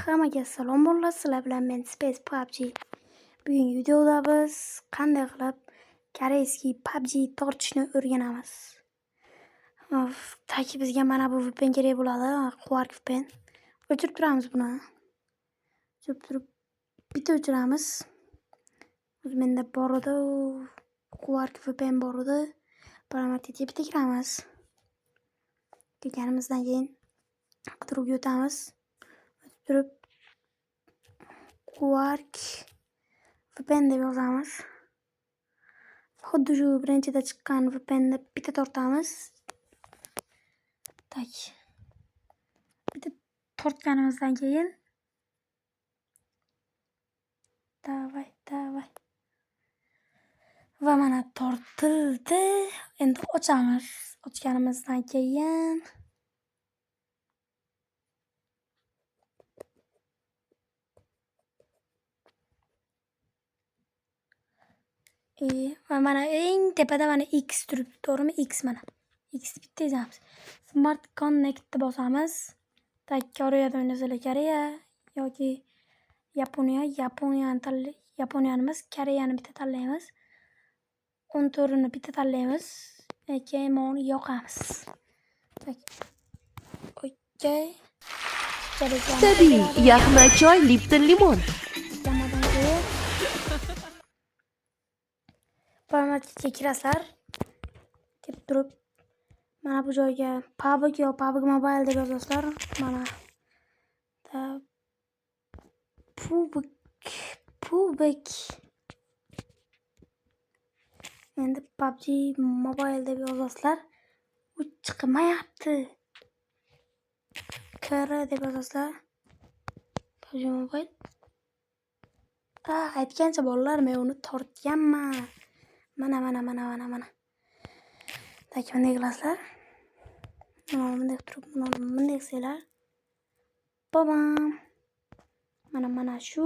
Hammaga salom bo'llar. Sizlar bilan men Space PUBG. Bugungi videoda biz qanday qilib koreyskiy PUBG tortishni o'rganamiz. Taki bizga mana bu VPN kerak bo'ladi. Quark VPN. O'chirib turamiz buni. O'chirib turib bitta o'chiramiz. Menda bor edi. Quark VPN bor edi. Parametrga bitta kiramiz. Kirganimizdan keyin qidiruvga o'tamiz. Turib Quark VPN deb yozamiz. Xuddi shu birinchida chiqqan VPNni bitta tortamiz. Tak. Bitta tortganimizdan keyin davay. Va mana tortildi. Endi ochamiz. Ochganimizdan keyin va mana eng tepada mana X turibdi, to'g'rimi? X mana. X bitta yozamiz. Smart Connect bosamiz. Koreyadan o'ynasanglar Koreya yoki Yaponiyani emas, Koreyani bitta tanlaymiz. 14ni bitta tanlaymiz. Keyin uni yoqamiz. Okey. Tabiiy yaxna choy Lipton limon. Parametrga kirasizlar. Kelib turib mana bu joyga PUBG Mobile deb yozasizlar. Mana PUBG. Endi PUBG Mobile deb yozasizlar. U chiqmayapti. Kara deb yozasizlar. PUBG Mobile. Aytgancha bolalar, men uni tortganman. Mana. Tak, bunday qilasizlar. Bunday turib, bunday qilsanglar. Babam. Mana shu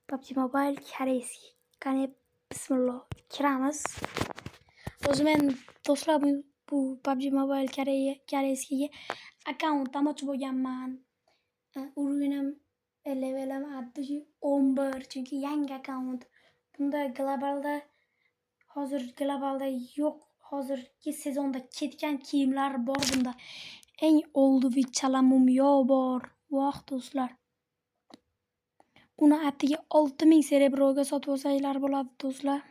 PUBG Mobile koreyskiy. Qani bismillah kiramiz. O'zim men do'stlar bu PUBG Mobile koreyskiyga akkauntdan ochib bo'lganman. Uruvinim levelim 11, chunki yangi akkaunt. Bunda globalda yo'q. Hozirgi sezonda ketgan kiyimlar bor bunda. Eng oldiviy chalamum yo bor. Voh do'stlar. Uni atiga 6000 serebroga sotib olsanglar bo'ladi do'stlar.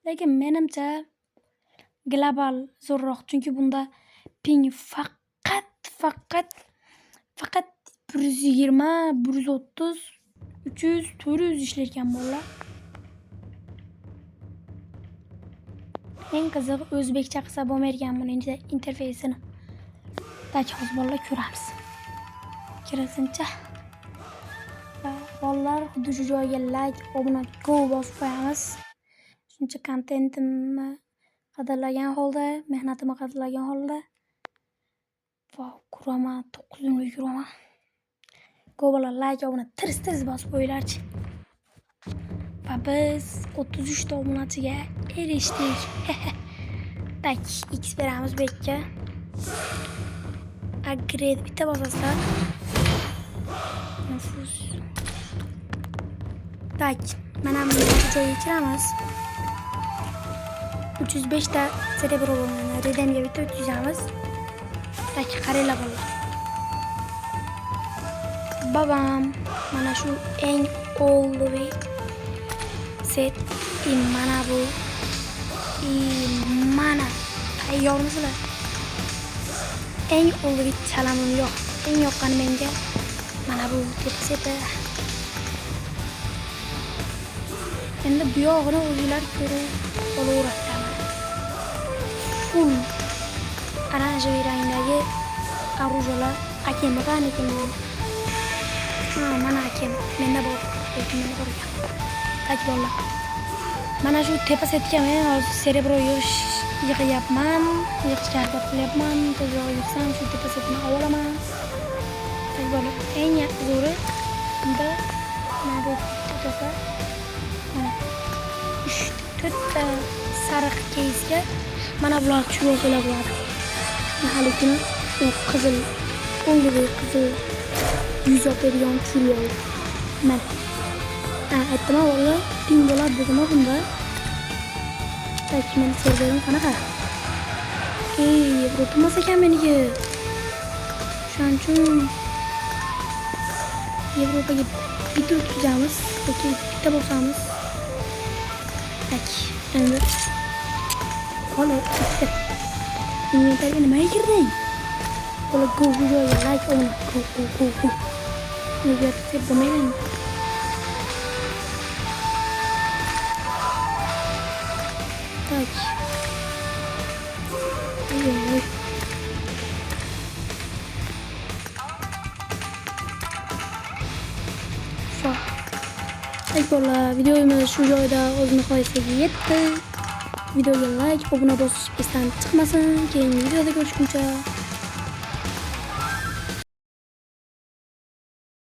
Lekin menimcha global zo'rroq, chunki bunda ping faqat 120, 130, 300, 400 ishlayotgan bolalar. Eng qizig'i o'zbekcha qilsa bo'lmaydigan buni interfeysini. Tak, hozir bolalar ko'ramiz. Kirasincha. Bolalar xuddi shu joyga like, obuna, go bosib qo'yamiz. Shuncha kontentimni qadrlagan holda, mehnatimni qadrlagan holda. Vau, kuraman, 9 kuraman. Go bolalar, like, obuna tirs bosib qo'yinglarchi. Va biz 33 ta obunachiga erishdik. Tak, X beramiz bekka. Upgrade bitta bosasizlar. Nufus. Tak, mana bu joyga kiramiz. 305 ta cerebro bo'lgan. Redemga bitta o'tkazamiz. Tak, qaranglar bolalar. Babam, mana shu eng oldiviy set mana bu. Mana tayyormisizlar? Eng oldiviy chalamim yo'q. Eng yoqqani menga mana bu seti. Endi bu yog'ini o'zinglar ko'rib olaverasizlar. Full oranjiy rangdagi orujalar akem ekan. Mana akem. Menda bor. Menda bor ekan. Tak bolalar. Mana shu tepa setga men hozir serebro yig'yapman. Yig'ishga harakat qilyapman. Tezroq yig'sam shu tepa setni olaman. Tak bolalar. Eng zo'ri bunda mana bu to'sa. Mana 3-4 ta sariq keysga mana bular tushib bo'ladi. Mahalikini qizil Oldu kızı. 100 yapabiliyorum çürü oldu. Ben. Ettim ama valla. $1000 dedim ama bunda. Belki beni serverim kanaqa. Yevropa ekan meniga. Shuning uchun Yevropaga bitta o'tkazamiz yoki bitta bosamiz. Tak, endi qolib ketdi. Inventariga nimaga kirding? Qo'li go joyga like olma. Go. Nega deb bo'lmaydi. Tak. Oy. Aybollar, videomiz shu joyda o'z nihoyasiga yetdi. Videoga like, obuna bosish esdan chiqmasin. Keyingi videoda ko'rishguncha